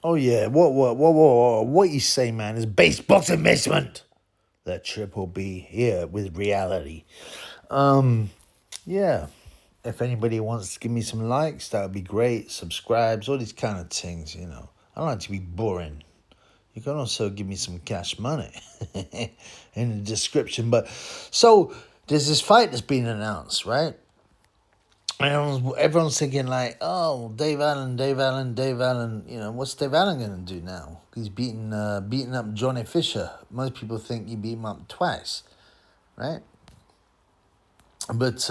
Oh yeah, what you say, man, is base box investment. The triple B here with reality. Um, yeah. If anybody wants to give me some likes, that would be great. Subscribes, all these kind of things, you know. I don't like to be boring. You can also give me some cash money in the description. But so there's this fight that's been announced, right? Everyone's thinking like, oh, Dave Allen. You know, what's Dave Allen gonna do now? He's beating up Johnny Fisher. Most people think he beat him up twice, right? But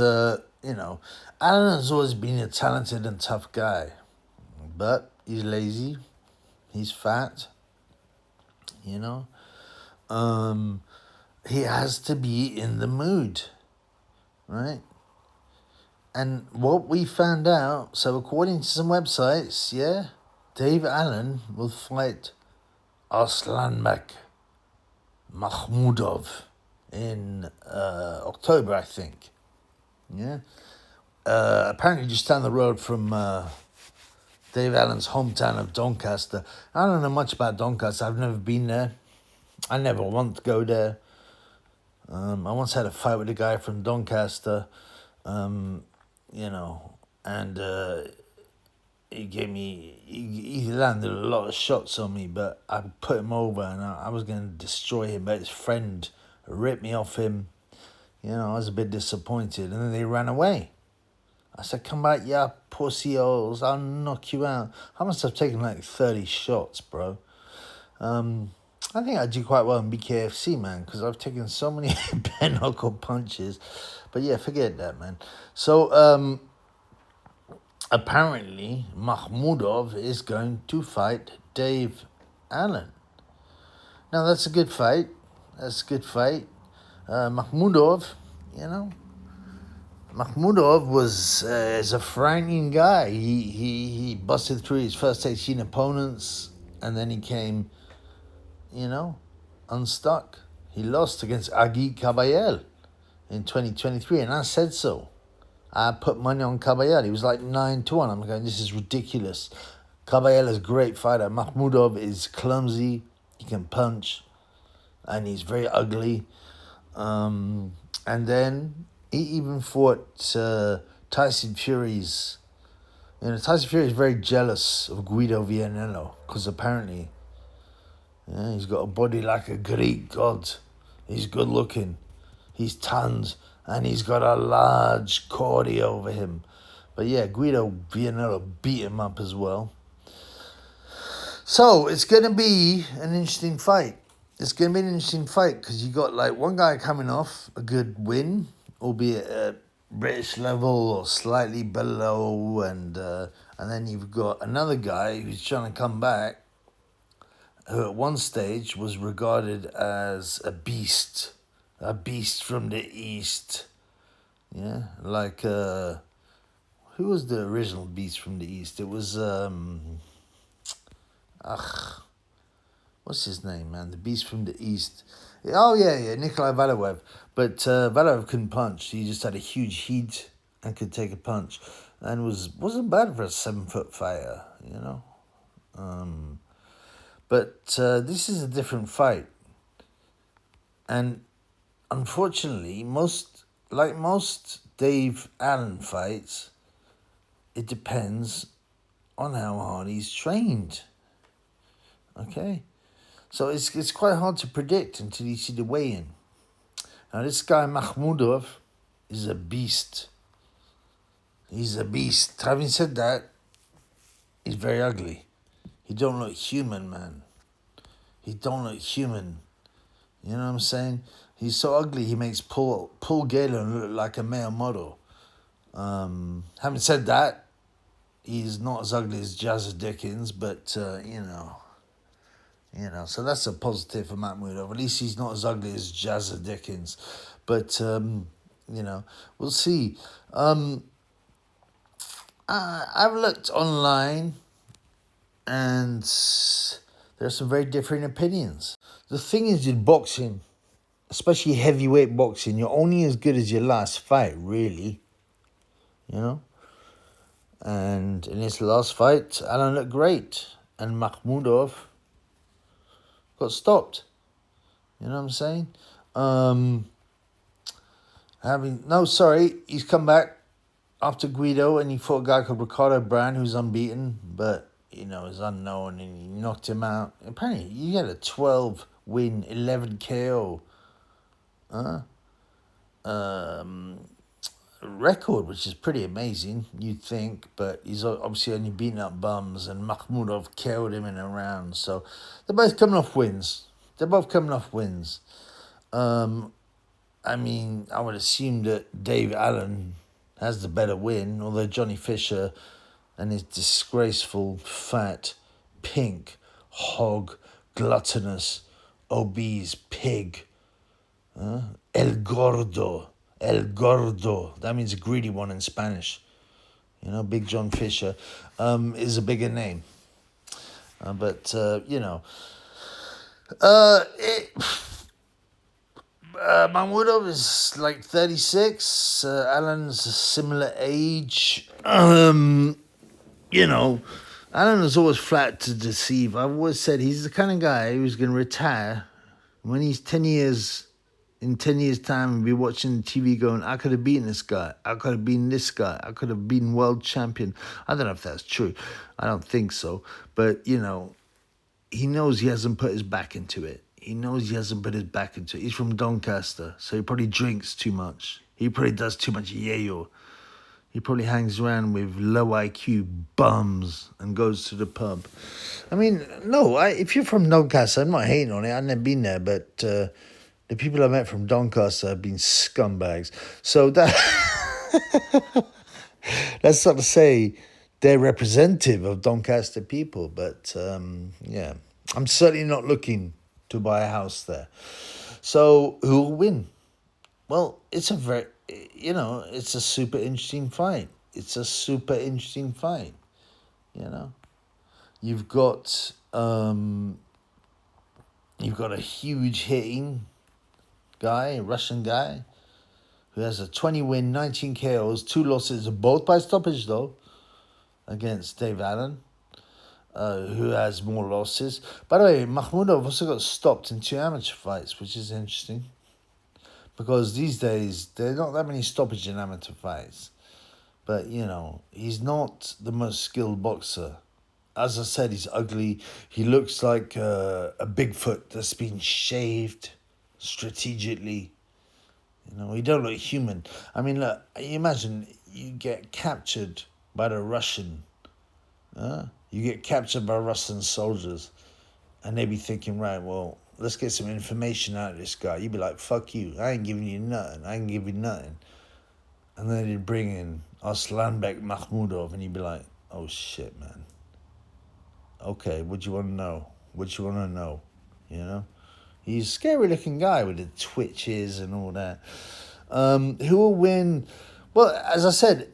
you know, Allen has always been a talented and tough guy, but he's lazy, he's fat, you know. Um, he has to be in the mood, right? And what we found out, so according to some websites, yeah, Dave Allen will fight Arslanbek Makhmudov in October, I think. Yeah. Apparently just down the road from Dave Allen's hometown of Doncaster. I don't know much about Doncaster. I've never been there. I never want to go there. I once had a fight with a guy from Doncaster, you know, and he landed a lot of shots on me, but I put him over and I was going to destroy him, but his friend ripped me off him. You know, I was a bit disappointed, and then they ran away. I said, come back, yeah, pussy holes, I'll knock you out. I must have taken like 30 shots, bro. I think I do quite well in BKFC, man, because I've taken so many bare knuckle punches. But yeah, forget that, man. So, apparently, Makhmudov is going to fight Dave Allen. Now, that's a good fight. Makhmudov, you know, Makhmudov is a frightening guy. He busted through his first 18 opponents, and then he came, you know, unstuck. He lost against Agi Kabayel in 2023, and I said so. I put money on Kabayel. He was like 9-1. I'm going, this is ridiculous. Kabayel is a great fighter. Makhmudov is clumsy. He can punch, and he's very ugly. And then he even fought Tyson Fury's. You know, Tyson Fury is very jealous of Guido Vianello because apparently, yeah, he's got a body like a Greek god. He's good looking. He's tanned, and he's got a large cordy over him. But yeah, Guido Vianello beat him up as well. So it's going to be an interesting fight. Because you got like one guy coming off a good win, albeit at British level or slightly below, and then you've got another guy who's trying to come back, who at one stage was regarded as a beast from the East. Yeah, like who was the original beast from the East? It was what's his name, man? The beast from the East. Oh, yeah, Nikolai Valoev. But Valoev couldn't punch. He just had a huge heat and could take a punch. And wasn't bad for a 7-foot fighter, you know? But this is a different fight. And unfortunately, most Dave Allen fights, it depends on how hard he's trained. Okay? So it's quite hard to predict until you see the weigh-in. Now this guy Makhmudov is a beast. He's a beast. Having said that, he's very ugly. He don't look human, man. He don't look human. You know what I'm saying? He's so ugly he makes Paul Galen look like a male model. Having said that, he's not as ugly as Jazza Dickens, but you know, so that's a positive for Makhmudov. At least he's not as ugly as Jazza Dickens. But, you know, we'll see. I've looked online, and there are some very different opinions. The thing is in boxing, especially heavyweight boxing, you're only as good as your last fight, really. You know? And in his last fight, Alan looked great. and Makhmudov got stopped. You know what I'm saying? He's come back after Guido, and he fought a guy called Ricardo Brand, who's unbeaten, but, is unknown, and he knocked him out. Apparently, he had a 12-win, 11 KO record, which is pretty amazing, you'd think, but he's obviously only beaten up bums, and Makhmudov killed him in a round. So they're both coming off wins. I would assume that Dave Allen has the better win, although Johnny Fisher and his disgraceful, fat, pink, hog, gluttonous, obese pig, El Gordo, that means a greedy one in Spanish. Big John Fisher is a bigger name. Makhmudov is like 36. Alan's a similar age. Alan is always flat to deceive. I've always said he's the kind of guy who's going to retire when he's 10 years. In 10 years' time, and be watching the TV going, I could have beaten this guy. I could have beaten this guy. I could have been world champion. I don't know if that's true. I don't think so. But, he knows he hasn't put his back into it. He's from Doncaster, so he probably drinks too much. He probably does too much yayo. He probably hangs around with low IQ bums and goes to the pub. If you're from Doncaster, I'm not hating on it. I've never been there, but the people I met from Doncaster have been scumbags. So that's not to say they're representative of Doncaster people, but I'm certainly not looking to buy a house there. So who will win? Well, it's a super interesting fight. You've got a huge hitting guy, a Russian guy, who has a 20-win, 19 KOs, 2 losses, both by stoppage though, against Dave Allen, who has more losses. By the way, Makhmudov also got stopped in 2 amateur fights, which is interesting, because these days there are not that many stoppages in amateur fights. But, he's not the most skilled boxer. As I said, he's ugly. He looks like a Bigfoot that's been shaved strategically. He don't look human. Look, you imagine you get captured by the Russian. You get captured by Russian soldiers, and they be thinking, right, well, let's get some information out of this guy. You'd be like, fuck you. I ain't giving you nothing. And then they'd bring in Arslanbek Makhmudov, and you'd be like, oh shit, man. Okay, what do you want to know? He's a scary-looking guy with the twitches and all that. Who will win? Well, as I said,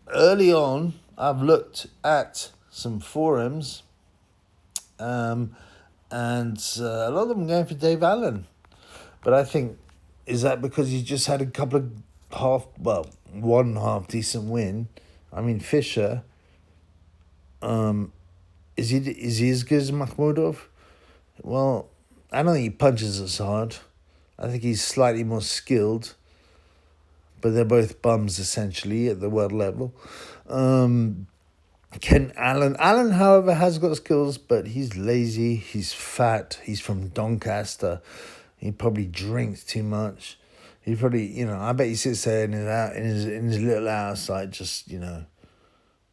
early on, I've looked at some forums, and a lot of them going for Dave Allen. But I think, is that because he's just had a couple of one half decent win? Fisher, is he as good as Makhmudov? Well, I don't think he punches as hard. I think he's slightly more skilled. But they're both bums, essentially, at the world level. Allen, however, has got skills, but he's lazy, he's fat, he's from Doncaster. He probably drinks too much. He probably, I bet he sits there in his little house, like just,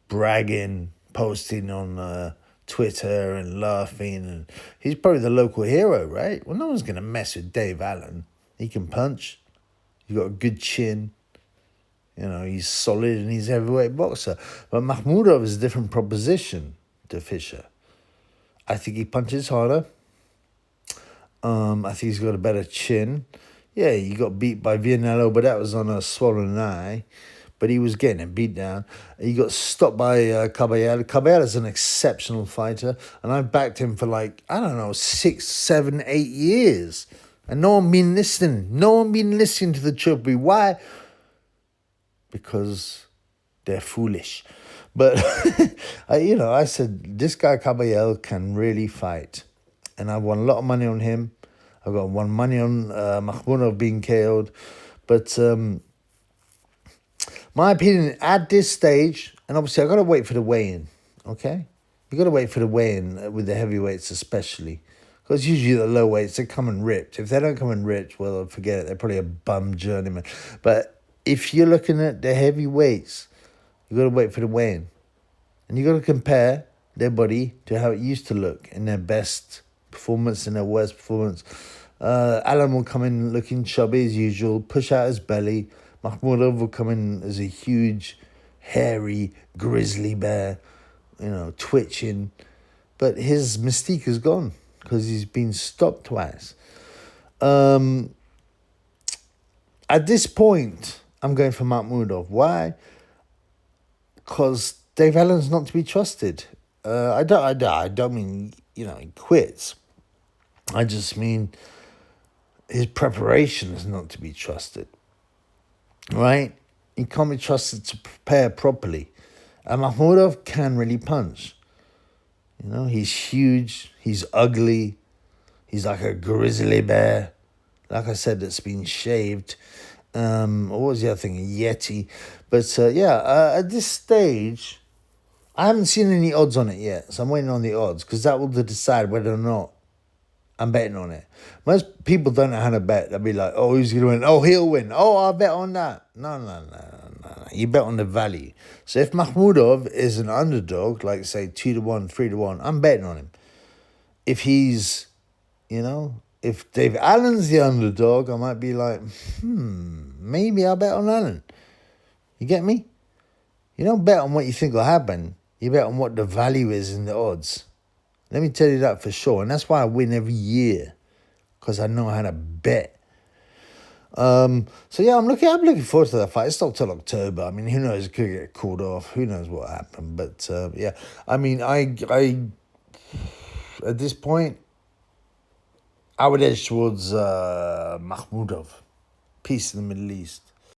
bragging, posting on Twitter and laughing, and he's probably the local hero, right? Well, no one's going to mess with Dave Allen. He can punch. He's got a good chin. He's solid and he's a heavyweight boxer. But Makhmudov is a different proposition to Fisher. I think he punches harder. I think he's got a better chin. Yeah, he got beat by Vianello, but that was on a swollen eye. But he was getting a beat down. He got stopped by Caballero. Caballero's an exceptional fighter, and I backed him for 6, 7, 8 years. And no one been listening. No one been listening to the Chubby. Why? Because they're foolish. But I said this guy Caballero can really fight, and I won a lot of money on him. I got won money on Makhmudov being KO'd, but my opinion at this stage, and obviously I got to wait for the weigh-in. Okay, you got to wait for the weigh-in with the heavyweights especially. Because usually the low weights, they come in ripped. If they don't come in ripped, well, forget it. They're probably a bum journeyman. But if you're looking at the heavyweights, you got to wait for the weigh-in. And you got to compare their body to how it used to look in their best performance and their worst performance. Alan will come in looking chubby as usual, push out his belly. Makhmudov will come in as a huge, hairy, grizzly bear, twitching. But his mystique is gone, because he's been stopped twice. At this point, I'm going for Makhmudov. Why? Because Dave Allen's not to be trusted. I don't mean, he quits. I just mean his preparation is not to be trusted. Right? He can't be trusted to prepare properly. And Makhmudov can really punch. He's huge, he's ugly, he's like a grizzly bear. Like I said, it's been shaved. What was the other thing? A Yeti. But at this stage, I haven't seen any odds on it yet. So I'm waiting on the odds, because that will decide whether or not I'm betting on it. Most people don't know how to bet. They'll be like, oh, who's going to win? Oh, he'll win. Oh, I'll bet on that. No. You bet on the value. So if Makhmudov is an underdog, like say 2-1, 3-1, I'm betting on him. If he's, if Dave Allen's the underdog, I might be like, maybe I'll bet on Allen. You get me? You don't bet on what you think will happen. You bet on what the value is in the odds. Let me tell you that for sure. And that's why I win every year, because I know how to bet. I'm looking forward to that fight. It's not till October. I mean, who knows? It could get called off. Who knows what happened? But I mean, I at this point, I would edge towards Makhmudov. Peace in the Middle East.